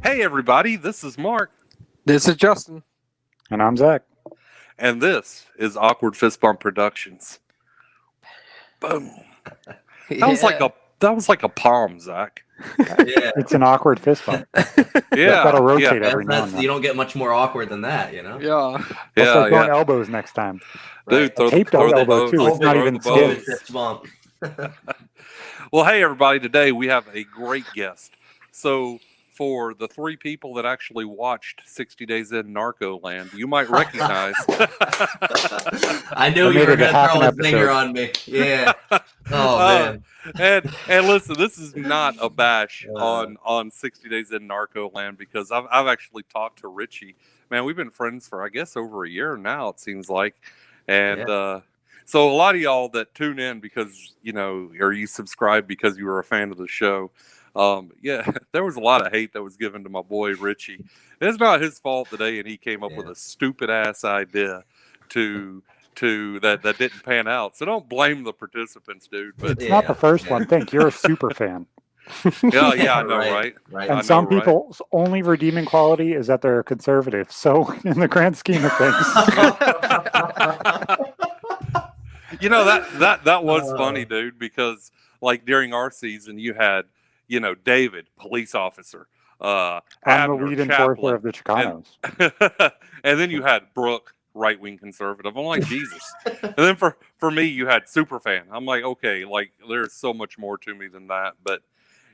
Hey everybody, this is Mark. This is Justin. And I'm Zach. And this is Awkward Fist Bump Productions. Boom. That was like a palm, Zach. Yeah. It's an awkward fist bump. Yeah. Gotta rotate every now and then. You don't get much more awkward than that, you know? Yeah. We'll start throwing elbows next time. Dude, throw taped the elbow too. It's not even skin. Fist bump. Well, hey everybody, today we have a great guest. So for the three people that actually watched 60 Days in Narcoland, you might recognize. I knew you were going to throw a zinger on me. Yeah. Oh, man. And listen, this is not a bash on 60 Days in Narcoland because I've actually talked to Richie. Man, we've been friends for, I guess, over a year now, it seems like. And so a lot of y'all that tune in because, you know, or you subscribe because you were a fan of the show. There was a lot of hate that was given to my boy Richie. It's not his fault today, and he came up with a stupid ass idea that didn't pan out. So don't blame the participants, dude. But it's not the first one. Think you're a super fan. Yeah, I know, right? And some people's only redeeming quality is that they're conservative. So in the grand scheme of things, you know that was funny, dude. Because like during our season, you had. You know, David, police officer. I'm Abner, the lead enforcer of the Chicanos. And then you had Brooke, right-wing conservative. I'm like, Jesus. And then for me, you had Superfan. I'm like, okay, like there's so much more to me than that. But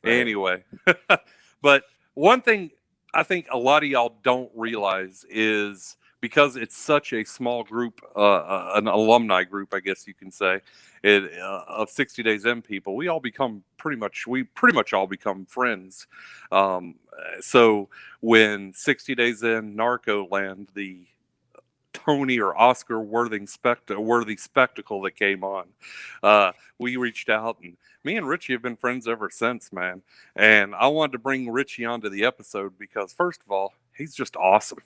anyway. But one thing I think a lot of y'all don't realize is because it's such a small group, an alumni group, I guess you can say, of 60 Days In people, we pretty much all become friends. So when 60 Days In Narcoland, the Tony or Oscar worthy spectacle that came on, we reached out, and me and Richie have been friends ever since, man. And I wanted to bring Richie onto the episode because, first of all, he's just awesome.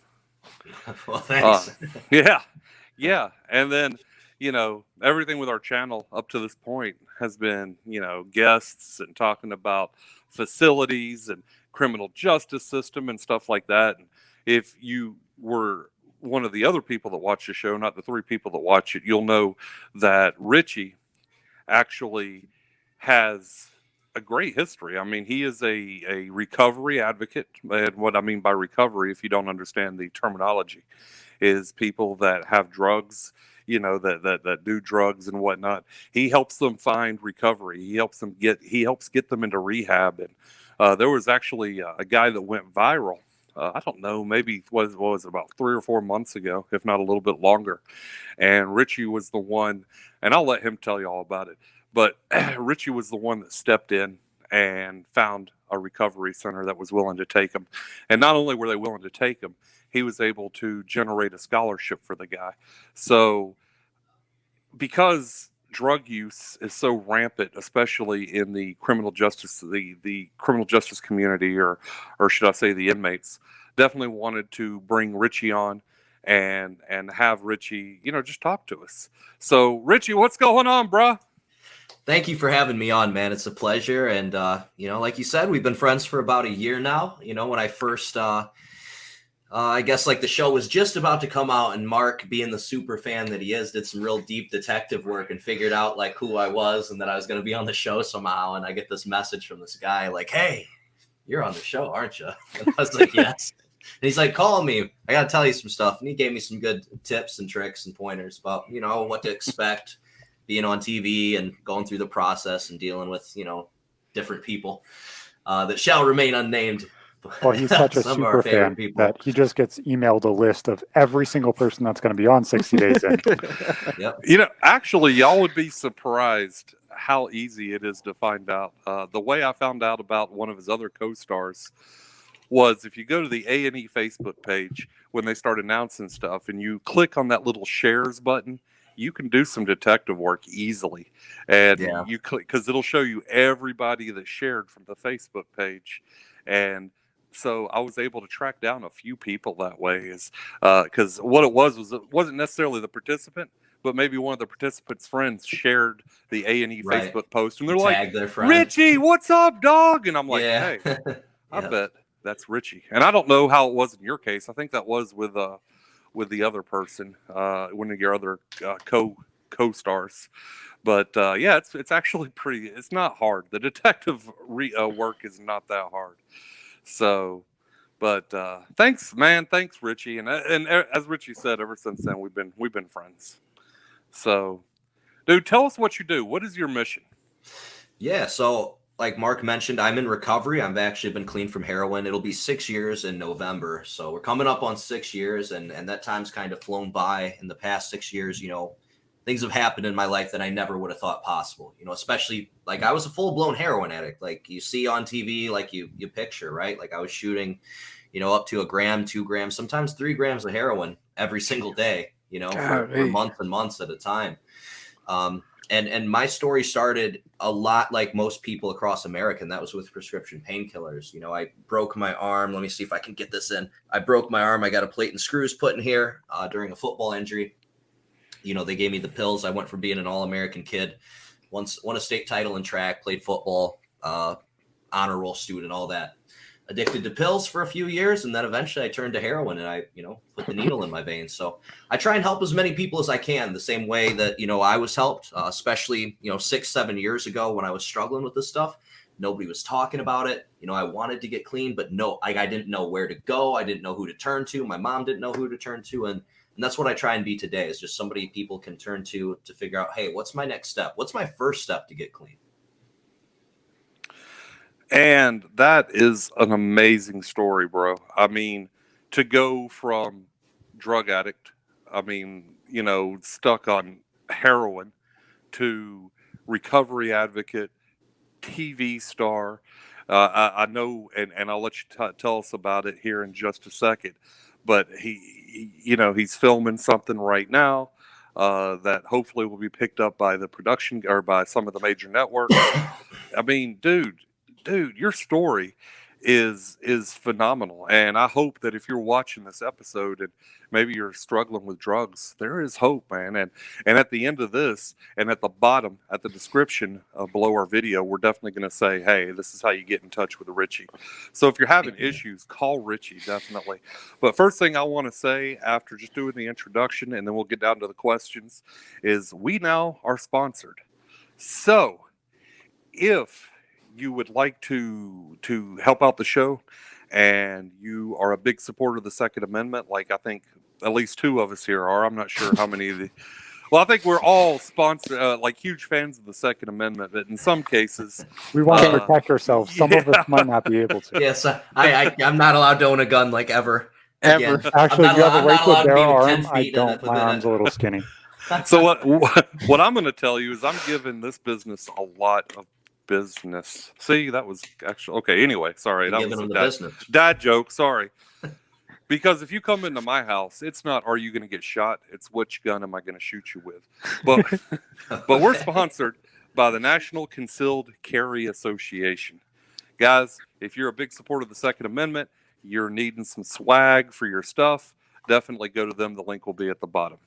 Well, thanks. Yeah. And then, you know, everything with our channel up to this point has been, you know, guests and talking about facilities and criminal justice system and stuff like that. And if you were one of the other people that watch the show, not the three people that watch it, you'll know that Richie actually has a great history. I mean, he is a recovery advocate. And what I mean by recovery, if you don't understand the terminology, is people that have drugs, you know, that do drugs and whatnot. He helps them find recovery. He helps get them into rehab. And there was actually a guy that went viral. I don't know, maybe what was it, about 3 or 4 months ago, if not a little bit longer. And Richie was the one, and I'll let him tell you all about it. But Richie was the one that stepped in and found a recovery center that was willing to take him. And not only were they willing to take him, he was able to generate a scholarship for the guy. So because drug use is so rampant, especially in the criminal justice, the criminal justice community, or should I say the inmates, definitely wanted to bring Richie on and have Richie, you know, just talk to us. So Richie, what's going on, bruh? Thank you for having me on, man. It's a pleasure. And, you know, like you said, we've been friends for about a year now. You know, when I first, I guess like the show was just about to come out, and Mark, being the super fan that he is, did some real deep detective work and figured out like who I was and that I was going to be on the show somehow. And I get this message from this guy like, hey, you're on the show, aren't you? And I was like, yes. And he's like, call me. I got to tell you some stuff. And he gave me some good tips and tricks and pointers about, you know, what to expect being on TV and going through the process and dealing with, you know, different people that shall remain unnamed. Well, he's such a super fan that he just gets emailed a list of every single person that's going to be on 60 Days In. Yep. You know, actually, y'all would be surprised how easy it is to find out. The way I found out about one of his other co-stars was if you go to the A&E Facebook page when they start announcing stuff and you click on that little shares button, you can do some detective work easily. And you click, because it'll show you everybody that shared from the Facebook page. And so I was able to track down a few people that way, is because what it wasn't necessarily the participant, but maybe one of the participants' friends shared the A&E Facebook post, and they're like, their friend. Richie, what's up, dog? And I'm like, hey, I bet that's Richie. And I don't know how it was in your case. I think that was with the other person, one of your other co-stars. But yeah, it's actually pretty. It's not hard. The detective work is not that hard. So, but thanks, man. Thanks, Richie. And as Richie said, ever since then we've been friends. So, dude, tell us what you do. What is your mission? Yeah, so like Mark mentioned, I'm in recovery. I've actually been clean from heroin. It'll be 6 years in November. So we're coming up on 6 years, and that time's kind of flown by. In the past 6 years, things have happened in my life that I never would have thought possible. Especially like I was a full-blown heroin addict, like you see on TV, like you picture, right? Like I was shooting, up to 1 gram, 2 grams, sometimes 3 grams of heroin every single day, for months and months at a time. And my story started a lot like most people across America, and that was with prescription painkillers. I broke my arm. Let me see if I can get this in. I broke my arm. I got a plate and screws put in here during a football injury. They gave me the pills. I went from being an All-American kid, won a state title in track, played football, honor roll student, all that. Addicted to pills for a few years, and then eventually I turned to heroin, and I, put the needle in my veins. So I try and help as many people as I can, the same way that, I was helped, especially, 6-7 years ago when I was struggling with this stuff. Nobody was talking about it. I wanted to get clean, but I didn't know where to go. I didn't know who to turn to. My mom didn't know who to turn to. And that's what I try and be today, is just somebody people can turn to figure out, hey, what's my next step? What's my first step to get clean? And that is an amazing story, bro. I mean, to go from drug addict, stuck on heroin, to recovery advocate, TV star. I know, and I'll let you tell us about it here in just a second. But he's filming something right now that hopefully will be picked up by the production or by some of the major networks. I mean, dude, your story is phenomenal, and I hope that if you're watching this episode and maybe you're struggling with drugs, there is hope, man. And at the end of this, and at the bottom, at the description below our video, we're definitely going to say, hey, this is how you get in touch with Richie. So if you're having issues, call Richie, definitely. But first thing I want to say after just doing the introduction, and then we'll get down to the questions, is we now are sponsored. So if you would like to help out the show, and you are a big supporter of the Second Amendment, like I think at least 2 of us here are. I'm not sure how many of the. Well, I think we're all sponsored, like huge fans of the Second Amendment, but in some cases, we want to protect ourselves. Some of us might not be able to. Yes, I'm not allowed to own a gun, like ever. Ever. Actually, you have a right to a bare arm. I don't. My arm's a little skinny. So what I'm going to tell you is I'm giving this business a lot of business. See, that was actually okay. Anyway, sorry, that was a dad joke. Sorry. Because if you come into my house, it's not, are you going to get shot? It's which gun am I going to shoot you with? But we're sponsored by the National Concealed Carry Association. Guys, if you're a big supporter of the Second Amendment, you're needing some swag for your stuff, definitely go to them. The link will be at the bottom.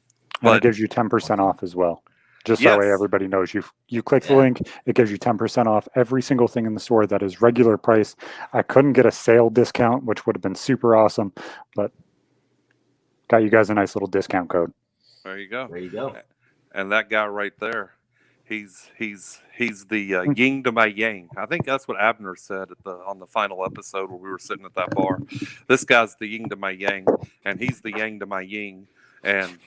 But it gives you 10% off as well. Just that way everybody knows you click the link, it gives you 10% off every single thing in the store that is regular price. I couldn't get a sale discount, which would have been super awesome, but got you guys a nice little discount code. There you go. There you go. And that guy right there, he's the yin to my yang. I think that's what Abner said on the final episode where we were sitting at that bar. This guy's the yin to my yang, and he's the yang to my yin. And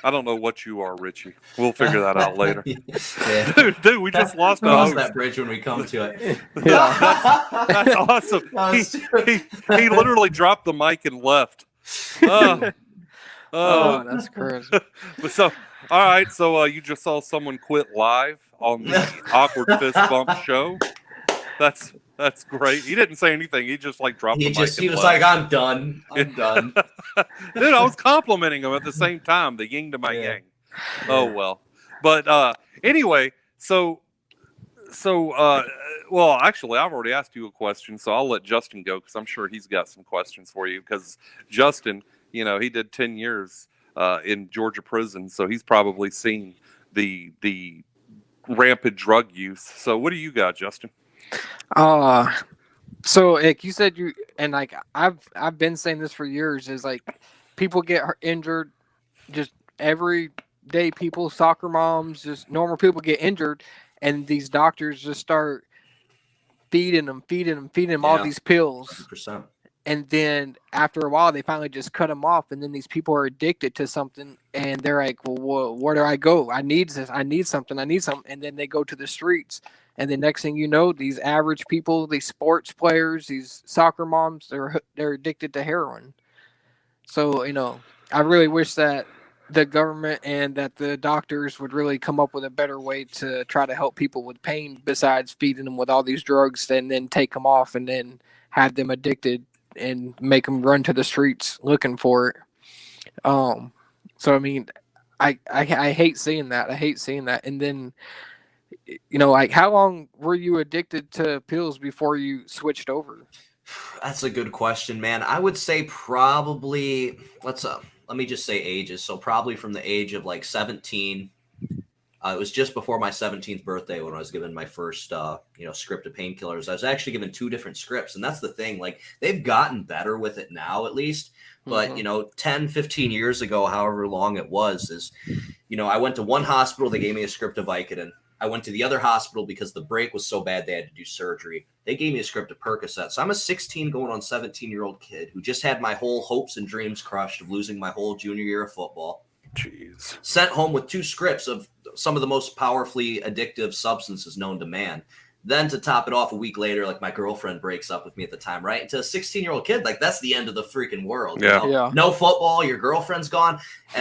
I don't know what you are, Richie. We'll figure that out later. Yeah. Dude, we just lost that bridge when we come to it. That's awesome. He literally dropped the mic and left. Oh, that's crazy. So, all right. So you just saw someone quit live on the Awkward Fist Bump show. That's great. He didn't say anything. He just dropped the mic. He was like, I'm done. I'm done. Dude, I was complimenting him at the same time. The yin to my yang. Oh, well. But anyway, so well, actually, I've already asked you a question, so I'll let Justin go because I'm sure he's got some questions for you. Because Justin, he did 10 years in Georgia prison, so he's probably seen the rampant drug use. So what do you got, Justin? So, like you said, like I've been saying this for years, is like people get injured just every day. People, soccer moms, just normal people get injured, and these doctors just start feeding them all Yeah, these pills. 100%. And then after a while, they finally just cut them off. And then these people are addicted to something, and they're like, "Well, where do I go? I need this. I need something. I need something." And then they go to the streets. And the next thing you know, these average people, these sports players, these soccer moms, they're addicted to heroin. So, I really wish that the government and that the doctors would really come up with a better way to try to help people with pain besides feeding them with all these drugs and then take them off and then have them addicted and make them run to the streets looking for it. So I mean, I hate seeing that. I hate seeing that. And then, like, how long were you addicted to pills before you switched over? That's a good question, man. I would say probably let me just say ages. So probably from the age of like 17. It was just before my 17th birthday when I was given my first script of painkillers. I was actually given 2 different scripts, and that's the thing. Like, they've gotten better with it now, at least. But 10, 15 years ago, however long it was, I went to one hospital, they gave me a script of Vicodin. I went to the other hospital because the break was so bad they had to do surgery. They gave me a script of Percocet. So I'm a 16 going on 17-year-old kid who just had my whole hopes and dreams crushed of losing my whole junior year of football. Jeez. Sent home with 2 scripts of some of the most powerfully addictive substances known to man. Then to top it off, a week later, like, my girlfriend breaks up with me at the time, right? And to a 16-year-old kid, like, that's the end of the freaking world. Yeah. Yeah. No football, your girlfriend's gone.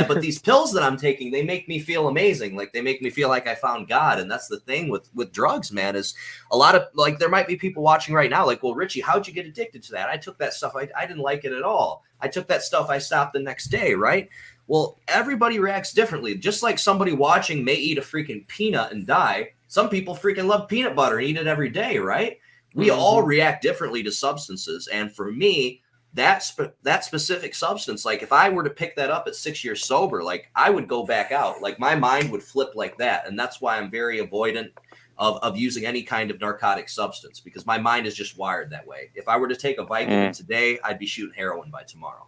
But these pills that I'm taking, they make me feel amazing. Like, they make me feel like I found God. And that's the thing with drugs, man, is a lot of, like, there might be people watching right now, like, well, Richie, how'd you get addicted to that? I took that stuff. I didn't like it at all. I took that stuff. I stopped the next day, right? Well, everybody reacts differently. Just like somebody watching may eat a freaking peanut and die, some people freaking love peanut butter and eat it every day, right? We all react differently to substances. And for me, that specific substance, like, if I were to pick that up at 6 years sober, like, I would go back out. Like, my mind would flip like that. And that's why I'm very avoidant of using any kind of narcotic substance, because my mind is just wired that way. If I were to take a Vicodin today, I'd be shooting heroin by tomorrow.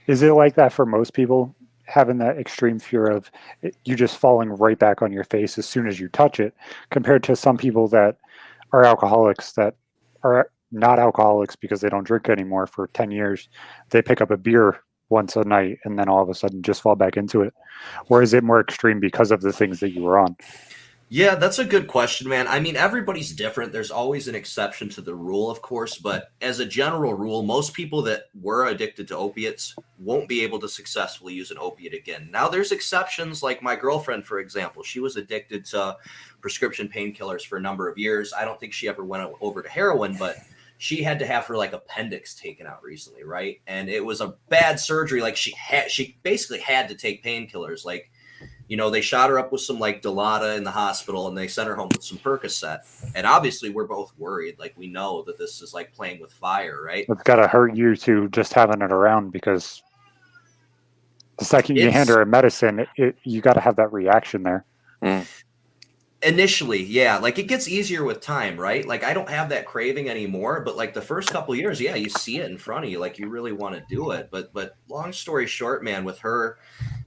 Is it like that for most people, having that extreme fear of you just falling right back on your face as soon as you touch it, compared to some people that are alcoholics that are not alcoholics because they don't drink anymore for 10 years? They pick up a beer once a night and then all of a sudden just fall back into it. Or is it more extreme because of the things that you were on? Yeah, that's a good question, man. I mean, everybody's different. There's always an exception to the rule, of course. But as a general rule, most people that were addicted to opiates won't be able to successfully use an opiate again. Now, there's exceptions, like my girlfriend, for example. She was addicted to prescription painkillers for a number of years. I don't think she ever went over to heroin, but she had to have her, like, appendix taken out recently, right? And it was a bad surgery. Like, she basically had to take painkillers. Like, they shot her up with some, like, Dilaudid in the hospital, and they sent her home with some Percocet. And obviously, we're both worried. Like, we know that this is like playing with fire, right? It's got to hurt you to just having it around, because the second you hand her a medicine, you got to have that reaction there. Initially, yeah. Like, it gets easier with time, right? Like, I don't have that craving anymore, but, like, the first couple of years, yeah, you see it in front of you. Like, you really want to do it. But long story short, man, with her,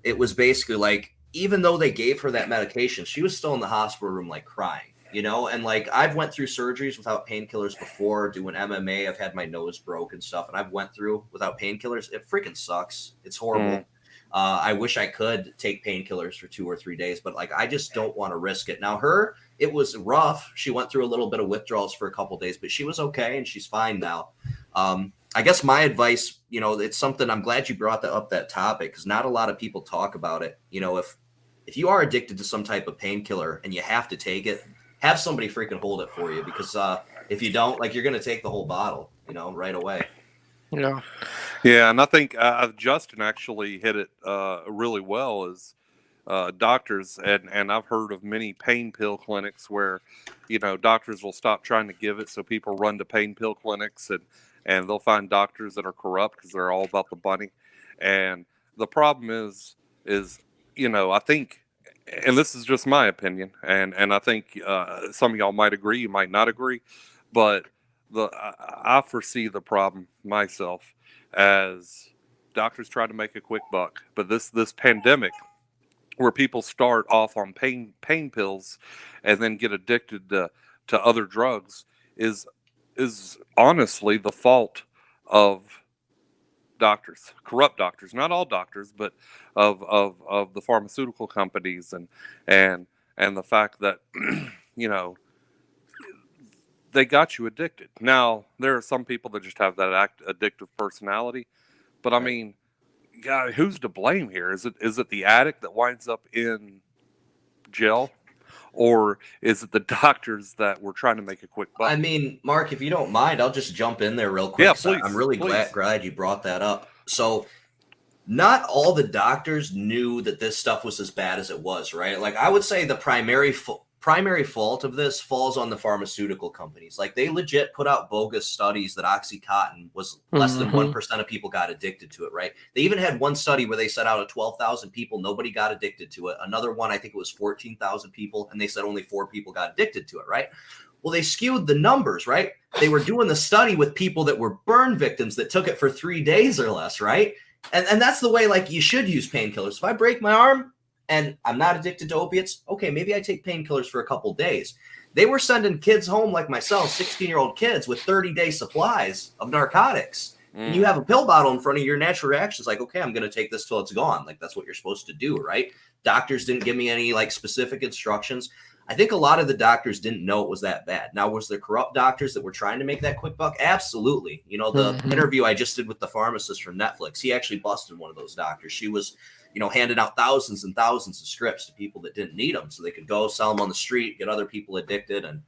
it was basically like, even though they gave her that medication, she was still in the hospital room, like, crying, and, like, I've went through surgeries without painkillers before. Doing MMA, I've had my nose broke and stuff, and I've went through without painkillers. It freaking sucks. It's horrible. I wish I could take painkillers for 2 or 3 days, but, like, I just don't want to risk it. Now, it was rough. She went through a little bit of withdrawals for a couple of days, but she was okay, and she's fine now. I guess my advice, it's something, I'm glad you brought that topic, because not a lot of people talk about it. If you are addicted to some type of painkiller and you have to take it, have somebody freaking hold it for you, because if you don't, like, you're going to take the whole bottle, right away. Yeah. Yeah, and I think Justin actually hit it really well as doctors, and I've heard of many pain pill clinics where, doctors will stop trying to give it, so people run to pain pill clinics, and they'll find doctors that are corrupt because they're all about the money. And the problem is I think, and this is just my opinion, and I think some of y'all might agree, you might not agree, but I foresee the problem myself as doctors try to make a quick buck, but this pandemic where people start off on pain pills and then get addicted to other drugs is honestly the fault of doctors, corrupt doctors, not all doctors, but of the pharmaceutical companies and the fact that you know they got you addicted. Now there are some people that just have that addictive personality, but I mean, God, who's to blame here? Is it the addict that winds up in jail, or is it the doctors that were trying to make a quick buck? I mean, Mark, if you don't mind, I'll just jump in there real quick. Yeah, please. I'm really glad you brought that up. So, not all the doctors knew that this stuff was as bad as it was, right? Like, I would say the primary fault of this falls on the pharmaceutical companies. Like, they legit put out bogus studies that OxyContin was less than 1% of people got addicted to it, right? They even had one study where they said out of 12,000 people, nobody got addicted to it. Another one, I think it was 14,000 people, and they said only 4 people got addicted to it, right? Well, they skewed the numbers, right? They were doing the study with people that were burn victims that took it for 3 days or less, right? And that's the way, like, you should use painkillers. If I break my arm and I'm not addicted to opiates, okay, maybe I take painkillers for a couple days. They were sending kids home like myself, 16-year-old kids with 30-day supplies of narcotics. And you have a pill bottle in front of your natural reactions, like, okay, I'm going to take this till it's gone. Like, that's what you're supposed to do, right? Doctors didn't give me any, like, specific instructions. I think a lot of the doctors didn't know it was that bad. Now, was there corrupt doctors that were trying to make that quick buck? Absolutely. You know, the interview I just did with the pharmacist from Netflix, he actually busted one of those doctors. She was, you know, handing out thousands and thousands of scripts to people that didn't need them so they could go sell them on the street, get other people addicted. And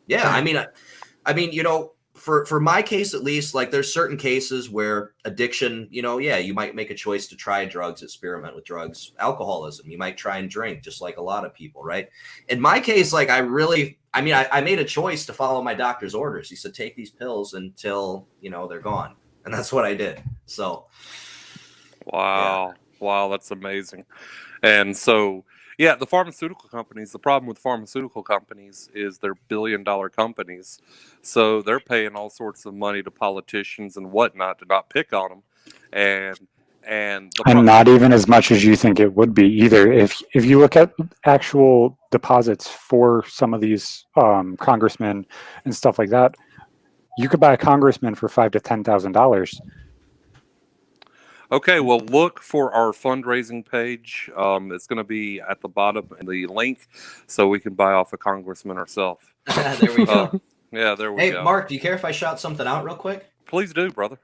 yeah, I mean, you know, for my case, at least, like, there's certain cases where addiction, you know, yeah, you might make a choice to try drugs, experiment with drugs. Alcoholism, you might try and drink, just like a lot of people, right? In my case, like, I made a choice to follow my doctor's orders. He said, take these pills until, you know, they're gone. And that's what I did. So. Wow. Yeah. Wow, that's amazing. And so, yeah, the pharmaceutical companies, the problem with pharmaceutical companies is they're billion-dollar companies. So they're paying all sorts of money to politicians and whatnot to not pick on them. And not even as much as you think it would be either. If you look at actual deposits for some of these congressmen and stuff like that, you could buy a congressman for $5,000 to $10,000. Okay, well, look for our fundraising page. It's going to be at the bottom of the link, so we can buy off a congressman ourselves. There we go. Yeah, there we go. Hey, Mark, do you care if I shout something out real quick? Please do, brother.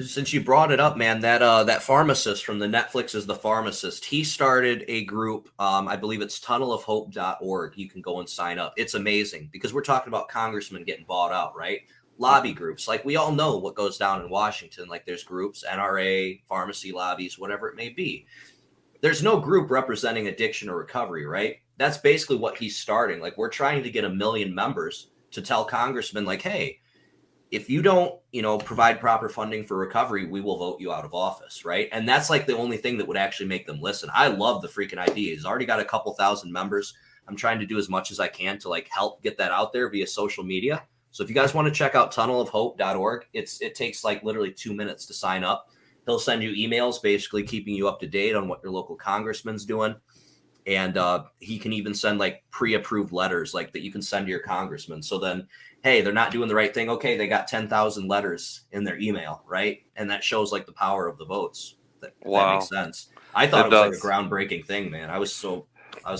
Since you brought it up, man, that pharmacist from the Netflix is The Pharmacist. He started a group. I believe it's tunnelofhope.org. You can go and sign up. It's amazing because we're talking about congressmen getting bought out, right? Lobby groups. Like, we all know what goes down in Washington. Like, there's groups, NRA, pharmacy lobbies, whatever it may be. There's no group representing addiction or recovery, right? That's basically what he's starting. Like, we're trying to get 1 million members to tell congressmen, like, hey, if you don't, you know, provide proper funding for recovery, we will vote you out of office, right? And that's like the only thing that would actually make them listen. I love the freaking idea. He's already got a couple thousand members. I'm trying to do as much as I can to, like, help get that out there via social media. So if you guys want to check out tunnelofhope.org, it takes like literally 2 minutes to sign up. He'll send you emails basically keeping you up to date on what your local congressman's doing. And he can even send like pre-approved letters like that you can send to your congressman. So then, hey, they're not doing the right thing. Okay, they got 10,000 letters in their email, right? And that shows like the power of the votes. That makes sense. I thought it was like a groundbreaking thing, man. I was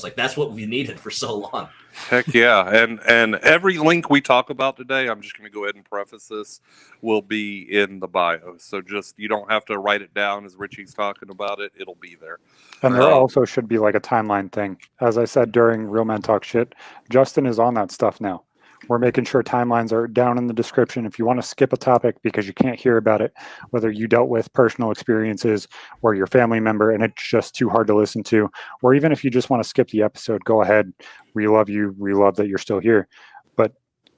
like, that's what we needed for so long. Heck yeah. And every link we talk about today, I'm just going to go ahead and preface this, will be in the bio. So just, you don't have to write it down as Richie's talking about it. It'll be there. And there also should be like a timeline thing. As I said during Real Men Talk Shit, Justin is on that stuff now. We're making sure timelines are down in the description. If you want to skip a topic because you can't hear about it, whether you dealt with personal experiences or your family member and it's just too hard to listen to, or even if you just want to skip the episode, go ahead. We love you. We love that you're still here. But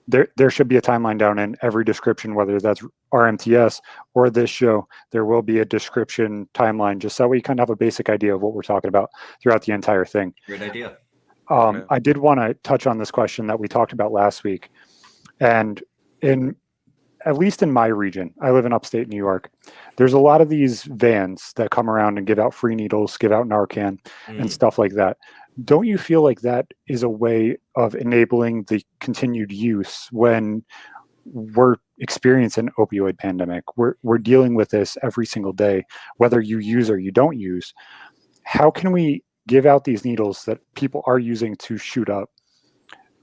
there should be a timeline down in every description, whether that's RMTS or this show. There will be a description timeline just so we kind of have a basic idea of what we're talking about throughout the entire thing. Great idea. I did want to touch on this question that we talked about last week. And in at least in my region, I live in upstate New York, there's a lot of these vans that come around and give out free needles, give out Narcan and stuff like that. Don't you feel like that is a way of enabling the continued use when we're experiencing an opioid pandemic? We're dealing with this every single day, whether you use or you don't use. How can we give out these needles that people are using to shoot up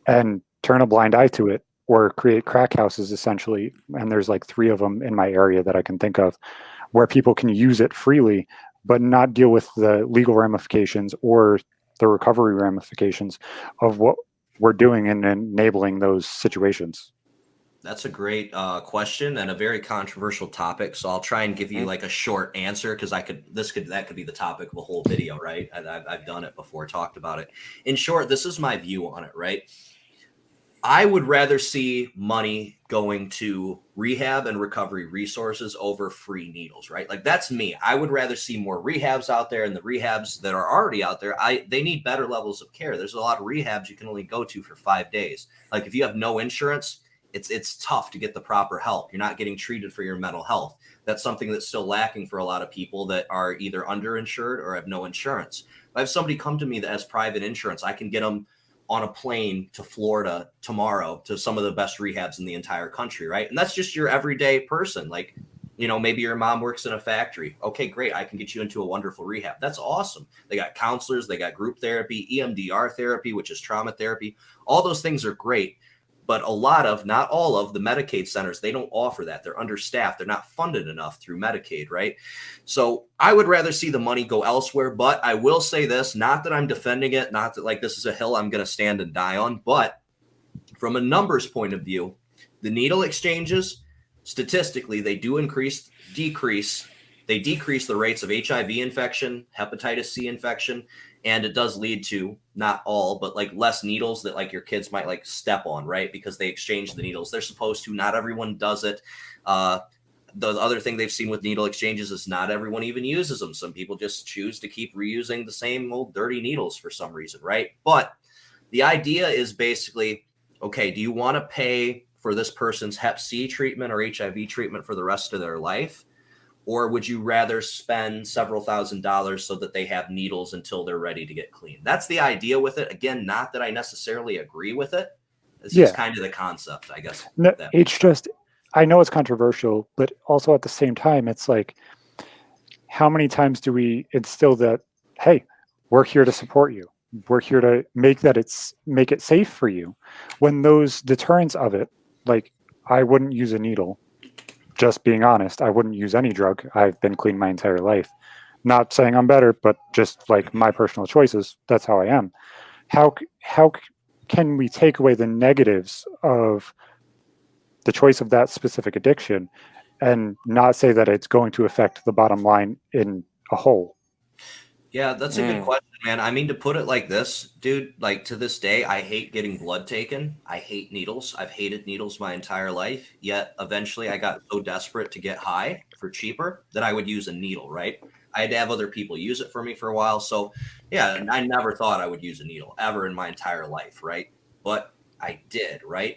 and turn a blind eye to it, or create crack houses essentially? And there's like 3 of them in my area that I can think of, where people can use it freely but not deal with the legal ramifications or the recovery ramifications of what we're doing in enabling those situations. That's a great question and a very controversial topic. So I'll try and give you like a short answer, because that could be the topic of a whole video, right? I've done it before, talked about it. In short, this is my view on it, right? I would rather see money going to rehab and recovery resources over free needles, right? Like, that's me. I would rather see more rehabs out there, and the rehabs that are already out there, they need better levels of care. There's a lot of rehabs you can only go to for 5 days. Like, if you have no insurance, it's tough to get the proper help. You're not getting treated for your mental health. That's something that's still lacking for a lot of people that are either underinsured or have no insurance. If I have somebody come to me that has private insurance, I can get them on a plane to Florida tomorrow to some of the best rehabs in the entire country, right? And that's just your everyday person. Like, maybe your mom works in a factory. Okay, great. I can get you into a wonderful rehab. That's awesome. They got counselors, they got group therapy, EMDR therapy, which is trauma therapy. All those things are great. But a lot of, not all of, the Medicaid centers, they don't offer that. They're understaffed. They're not funded enough through Medicaid, right? So I would rather see the money go elsewhere. But I will say this, not that I'm defending it, not that like this is a hill I'm going to stand and die on, but from a numbers point of view, the needle exchanges, statistically, they do decrease the rates of HIV infection, hepatitis C infection, and it does lead to, not all, but like less needles that like your kids might like step on, right? Because they exchange the needles. They're supposed to. Not everyone does it. The other thing they've seen with needle exchanges is not everyone even uses them. Some people just choose to keep reusing the same old dirty needles for some reason, right? But the idea is basically, okay, do you want to pay for this person's Hep C treatment or HIV treatment for the rest of their life? Or would you rather spend several $1,000s so that they have needles until they're ready to get clean? That's the idea with it. Again, not that I necessarily agree with it. It's just kind of the concept, I guess. No, it's just, I know it's controversial, but also at the same time, it's like, how many times do we instill that, hey, we're here to support you. We're here to make it safe for you. When those deterrents of it, like, I wouldn't use a needle. Just being honest, I wouldn't use any drug. I've been clean my entire life. Not saying I'm better, but just like my personal choices, that's how I am. How can we take away the negatives of the choice of that specific addiction and not say that it's going to affect the bottom line in a whole? Yeah, that's a good question, man. I mean, to put it like this, dude, like to this day, I hate getting blood taken. I hate needles. I've hated needles my entire life. Yet eventually I got so desperate to get high for cheaper that I would use a needle, right? I had to have other people use it for me for a while. So yeah, I never thought I would use a needle ever in my entire life, right? But I did, right?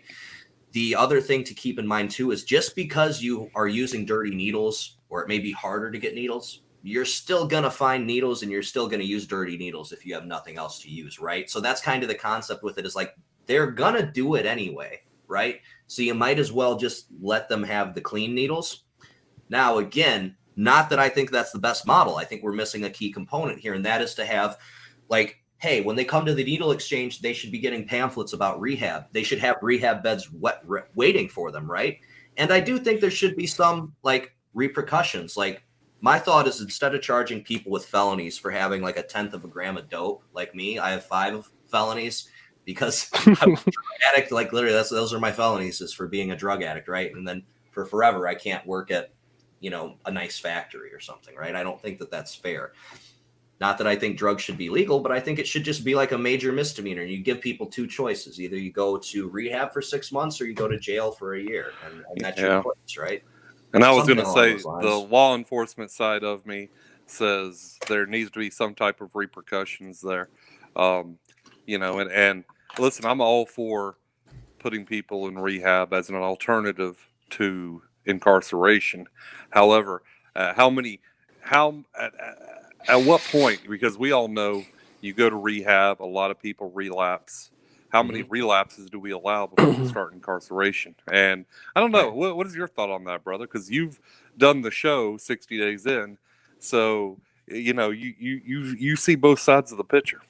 The other thing to keep in mind too is just because you are using dirty needles, or it may be harder to get needles, you're still going to find needles and you're still going to use dirty needles if you have nothing else to use, right? So that's kind of the concept with it, is like, they're going to do it anyway, right? So you might as well just let them have the clean needles. Now, again, not that I think that's the best model. I think we're missing a key component here, and that is to have, like, hey, when they come to the needle exchange, they should be getting pamphlets about rehab. They should have rehab beds waiting for them, right? And I do think there should be some, like, repercussions. Like, my thought is, instead of charging people with felonies for having like 1/10 of a gram of dope, like me, I have 5 felonies because I'm a drug addict. Like, literally, those are my felonies, is for being a drug addict, right? And then for forever, I can't work at, a nice factory or something, right? I don't think that that's fair. Not that I think drugs should be legal, but I think it should just be like a major misdemeanor. You give people 2 choices. Either you go to rehab for 6 months or you go to jail for a year. And that's your choice, right? And I was going to say, the law enforcement side of me says there needs to be some type of repercussions there. And listen, I'm all for putting people in rehab as an alternative to incarceration. However, how at what point? Because we all know you go to rehab, a lot of people relapse. How many relapses do we allow before we start incarceration? And I don't know. Right. What is your thought on that, brother? Because you've done the show 60 days in, so you see both sides of the picture.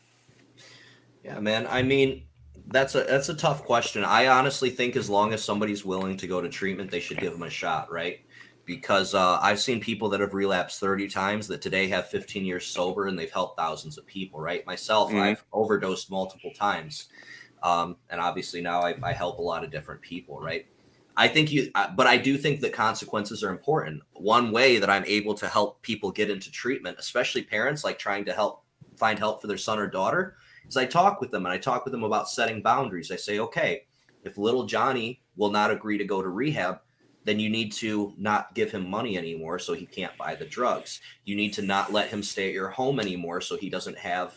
Yeah, man. I mean, that's a tough question. I honestly think as long as somebody's willing to go to treatment, they should give them a shot, right? Because I've seen people that have relapsed 30 times that today have 15 years sober, and they've helped thousands of people, right? Myself, I've overdosed multiple times. And obviously now I help a lot of different people, right? But I do think that consequences are important. One way that I'm able to help people get into treatment, especially parents like trying to find help for their son or daughter, is I talk with them, and I talk with them about setting boundaries. I say, okay, if little Johnny will not agree to go to rehab, then you need to not give him money anymore so he can't buy the drugs. You need to not let him stay at your home anymore so he doesn't have,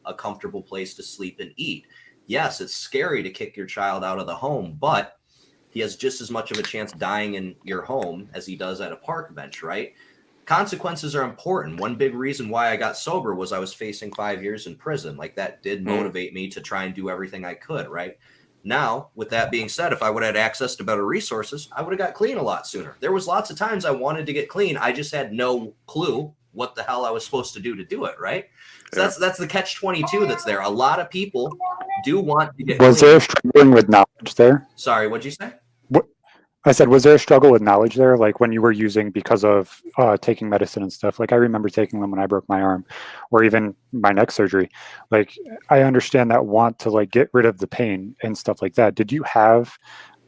a comfortable place to sleep and eat. Yes, it's scary to kick your child out of the home, but he has just as much of a chance dying in your home as he does at a park bench, right? Consequences are important. One big reason why I got sober was I was facing 5 years in prison. Like, that did motivate me to try and do everything I could, right? Now, with that being said, if I would have had access to better resources, I would have got clean a lot sooner. There was lots of times I wanted to get clean. I just had no clue what the hell I was supposed to do it, right? So that's the catch-22 that's there. A lot of people do want to get clean. Was there struggling with knowledge there? Sorry, what'd you say? I said, was there a struggle with knowledge there? Like when you were using because of taking medicine and stuff? Like I remember taking them when I broke my arm or even my neck surgery. Like I understand that want to like get rid of the pain and stuff like that. Did you have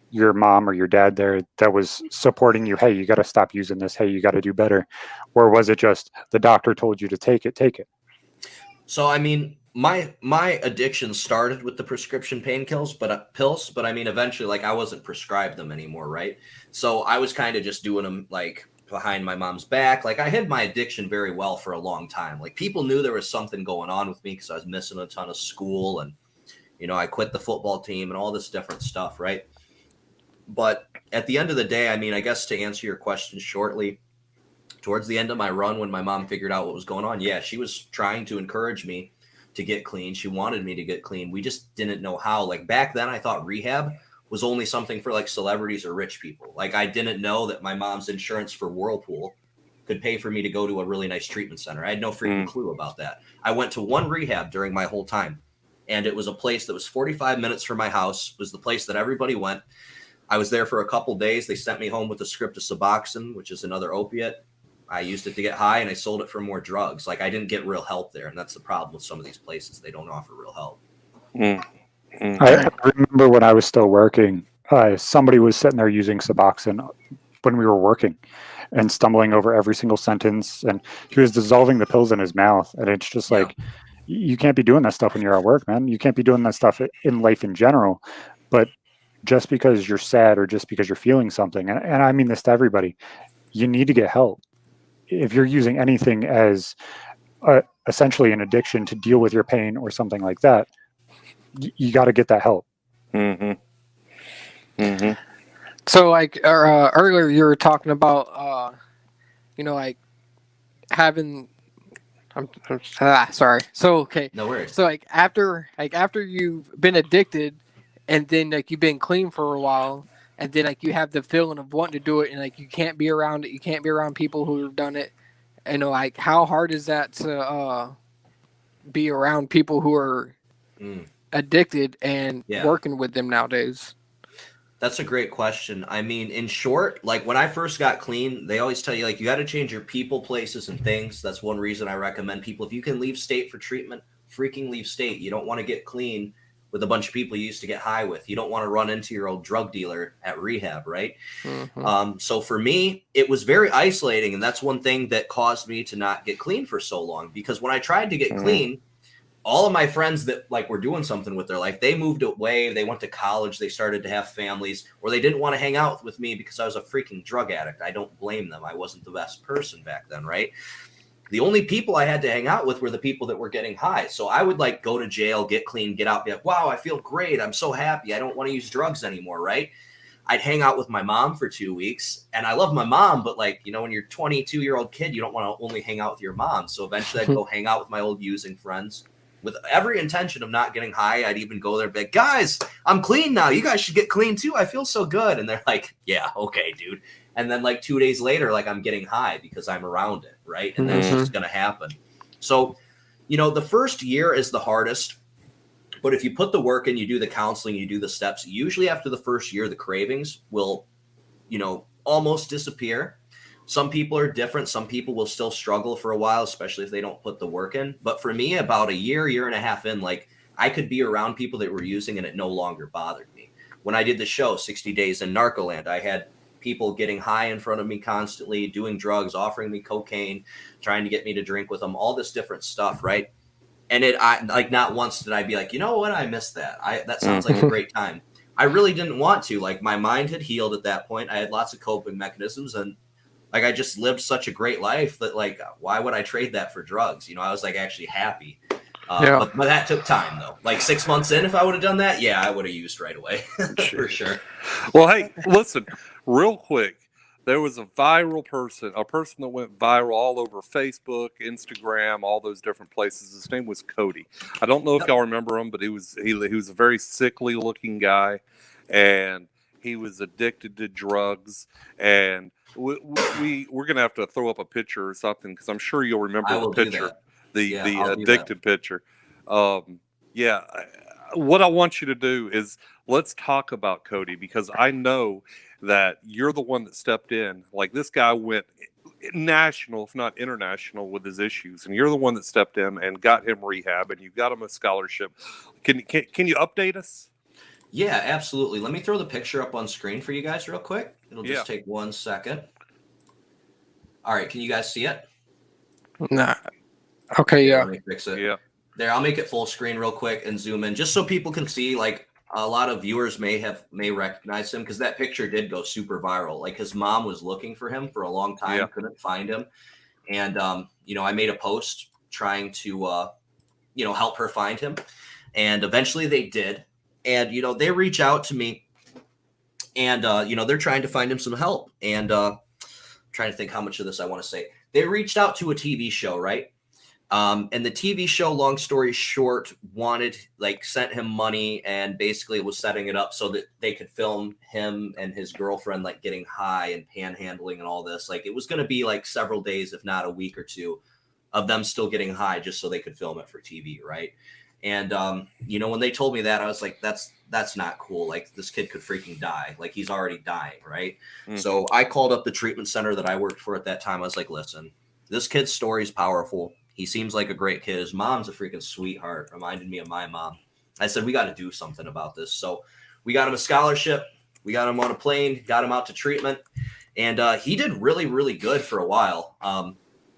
your mom or your dad there that was supporting you? Hey, you got to stop using this. Hey, you got to do better. Or was it just the doctor told you to take it, take it? So, I mean, my addiction started with the prescription pills, but I mean, eventually, like, I wasn't prescribed them anymore, right? So I was kind of just doing them like behind my mom's back. Like I hid my addiction very well for a long time. Like people knew there was something going on with me because I was missing a ton of school, and I quit the football team and all this different stuff, right? But at the end of the day, I mean, I guess to answer your question shortly, towards the end of my run, when my mom figured out what was going on, yeah, she was trying to encourage me to get clean. She wanted me to get clean. We just didn't know how. Like back then, I thought rehab was only something for like celebrities or rich people. Like I didn't know that my mom's insurance for Whirlpool could pay for me to go to a really nice treatment center. I had no freaking clue about that. I went to one rehab during my whole time, and it was a place that was 45 minutes from my house. It was the place that everybody went. I was there for a couple days. They sent me home with a script of Suboxone, which is another opiate. I used it to get high, and I sold it for more drugs. Like I didn't get real help there, and that's the problem with some of these places. They don't offer real help. I remember when I was still working, somebody was sitting there using Suboxone when we were working and stumbling over every single sentence, and he was dissolving the pills in his mouth. And it's just like, you can't be doing that stuff when you're at work, man. You can't be doing that stuff in life in general. But just because you're sad or just because you're feeling something, and I mean this to everybody, you need to get help. If you're using anything as essentially an addiction to deal with your pain or something like that, you got to get that help. So like earlier you were talking about like having sorry. So okay. No worries. So like after you've been addicted and then like you've been clean for a while, and then like you have the feeling of wanting to do it, and like you can't be around it, you can't be around people who have done it. And like how hard is that to be around people who are addicted and working with them nowadays? That's a great question. I mean, in short, like when I first got clean, they always tell you like you got to change your people, places, and things. That's one reason I recommend people, if you can leave state for treatment, freaking leave state. You don't want to get clean with a bunch of people you used to get high with. You don't want to run into your old drug dealer at rehab, right? So for me, it was very isolating, and that's one thing that caused me to not get clean for so long. Because when I tried to get clean, all of my friends that like were doing something with their life, they moved away, they went to college, they started to have families, or they didn't want to hang out with me because I was a freaking drug addict. I don't blame them. I wasn't the best person back then, right? The only people I had to hang out with were the people that were getting high. So I would like go to jail, get clean, get out, be like, wow, I feel great. I'm so happy. I don't want to use drugs anymore, right? I'd hang out with my mom for 2 weeks, and I love my mom, but like, you know, when you're a 22-year-old kid, you don't want to only hang out with your mom. So eventually I'd go hang out with my old using friends with every intention of not getting high. I'd even go there and be like, guys, I'm clean now. You guys should get clean too. I feel so good. And they're like, yeah, okay, dude. And then like 2 days later, like I'm getting high because I'm around it. Right. And that's just going to happen. So, you know, the first year is the hardest. But if you put the work in, you do the counseling, you do the steps, usually after the first year, the cravings will, you know, almost disappear. Some people are different. Some people will still struggle for a while, especially if they don't put the work in. But for me, about a year and a half in, like I could be around people that were using and it no longer bothered me. When I did the show, 60 Days in Narcoland, I had people getting high in front of me constantly, doing drugs, offering me cocaine, trying to get me to drink with them, all this different stuff, right? And I like not once did I be like, you know what, I missed that. That sounds like a great time. I really didn't want to. Like my mind had healed at that point. I had lots of coping mechanisms, and like I just lived such a great life that like why would I trade that for drugs? You know, I was like actually happy. But that took time though. Like 6 months in, if I would have done that, yeah, I would have used right away for sure. Well, hey, listen, real quick. There was a person that went viral all over Facebook, Instagram, all those different places. His name was Cody. I don't know if y'all remember him, but he was a very sickly looking guy, and he was addicted to drugs. And we're gonna have to throw up a picture or something because I'm sure you'll remember the picture, the addicted picture. Yeah. What I want you to do is let's talk about Cody because I know that you're the one that stepped in. Like this guy went national, if not international, with his issues, and you're the one that stepped in and got him rehab, and you got him a scholarship. Can you update us? Yeah, absolutely. Let me throw the picture up on screen for you guys real quick. It'll just take 1 second. All right, can you guys see it? Nah. Okay, yeah. Let me fix it. Yeah. There, I'll make it full screen real quick and zoom in just so people can see. Like a lot of viewers may recognize him because that picture did go super viral. Like his mom was looking for him for a long time, couldn't find him. And, you know, I made a post trying to, you know, help her find him. And eventually they did. And, you know, they reach out to me and, you know, they're trying to find him some help. And trying to think how much of this I want to say. They reached out to a TV show, right? And the TV show, long story short, sent him money and basically was setting it up so that they could film him and his girlfriend, like getting high and panhandling and all this. Like it was going to be like several days, if not a week or two of them still getting high just so they could film it for TV. Right. And, you know, when they told me that, I was like, that's not cool. Like this kid could freaking die. Like he's already dying. Right. Mm-hmm. So I called up the treatment center that I worked for at that time. I was like, listen, this kid's story is powerful. He seems like a great kid. His mom's a freaking sweetheart. Reminded me of my mom. I said, we got to do something about this. So we got him a scholarship. We got him on a plane, got him out to treatment. And he did really, really good for a while.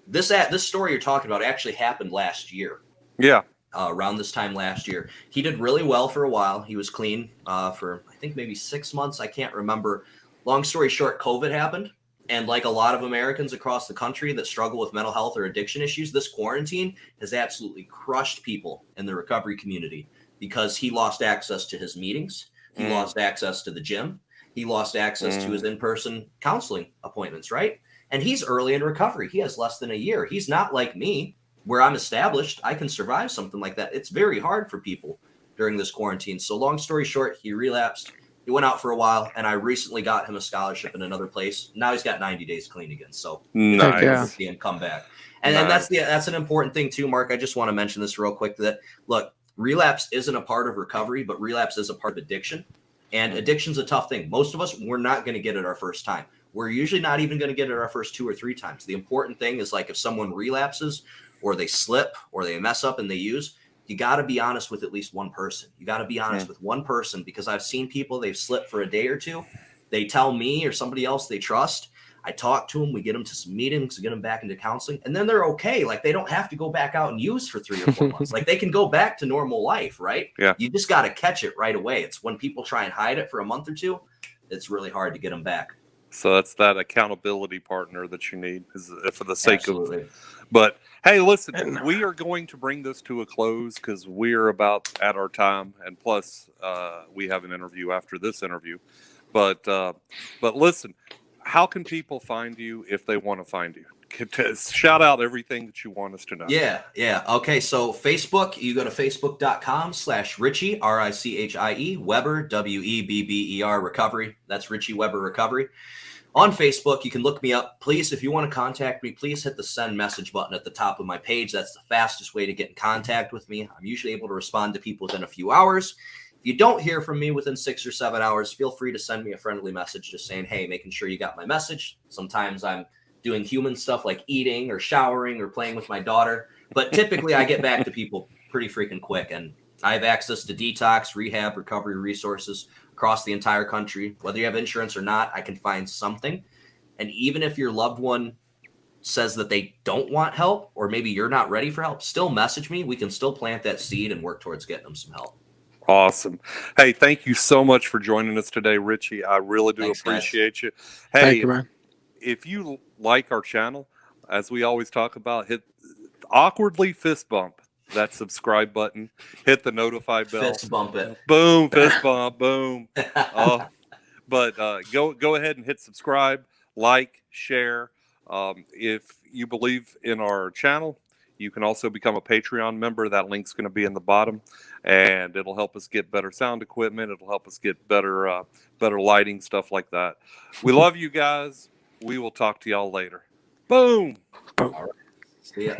This story you're talking about actually happened last year. Yeah. Around this time last year. He did really well for a while. He was clean for, I think, maybe 6 months. I can't remember. Long story short, COVID happened. And like a lot of Americans across the country that struggle with mental health or addiction issues, this quarantine has absolutely crushed people in the recovery community because he lost access to his meetings. He lost access to the gym. He lost access to his in-person counseling appointments, right? And he's early in recovery. He has less than a year. He's not like me where I'm established. I can survive something like that. It's very hard for people during this quarantine. So long story short, he relapsed. He went out for a while, and I recently got him a scholarship in another place. Now he's got 90 days clean again. So nice. See him come back. And then that's an important thing too, Mark. I just want to mention this real quick that look, relapse isn't a part of recovery, but relapse is a part of addiction. And addiction's a tough thing. Most of us, we're not going to get it our first time. We're usually not even going to get it our first 2 or 3 times. The important thing is like if someone relapses or they slip or they mess up and they use, you got to be honest with at least one person. You got to be honest with one person because I've seen people, they've slipped for a day or two. They tell me or somebody else they trust. I talk to them. We get them to some meetings, get them back into counseling, and then they're okay. Like they don't have to go back out and use for 3 or 4 months. Like they can go back to normal life, right? Yeah. You just got to catch it right away. It's when people try and hide it for a month or two, it's really hard to get them back. So that's that accountability partner that you need for the sake of. But hey, listen, we are going to bring this to a close because we're about at our time, and plus we have an interview after this interview. But listen, how can people find you if they want to find you? Shout out everything that you want us to know. Yeah. Okay, so Facebook, you go to facebook.com/Richie, RICHIE, Weber, WEBBER, Recovery. That's Richie Weber Recovery. On Facebook, you can look me up. Please, if you want to contact me, please hit the send message button at the top of my page. That's the fastest way to get in contact with me. I'm usually able to respond to people within a few hours. If you don't hear from me within 6 or 7 hours, feel free to send me a friendly message just saying, hey, making sure you got my message. Sometimes I'm doing human stuff like eating or showering or playing with my daughter. But typically I get back to people pretty freaking quick. And I have access to detox, rehab, recovery resources across the entire country. Whether you have insurance or not, I can find something. And even if your loved one says that they don't want help, or maybe you're not ready for help, still message me. We can still plant that seed and work towards getting them some help. Awesome. Hey, thank you so much for joining us today, Richie. I really do appreciate you. Hey, Thank you, man. If you like our channel, as we always talk about, hit awkwardly fist bump that subscribe button, hit the notify bell. Fist bump it. Boom, fist bump, boom. But go ahead and hit subscribe, like, share. If you believe in our channel, you can also become a Patreon member. That link's going to be in the bottom, and it'll help us get better sound equipment. It'll help us get better lighting, stuff like that. We love you guys. We will talk to y'all later. Boom. Boom. All right. See ya.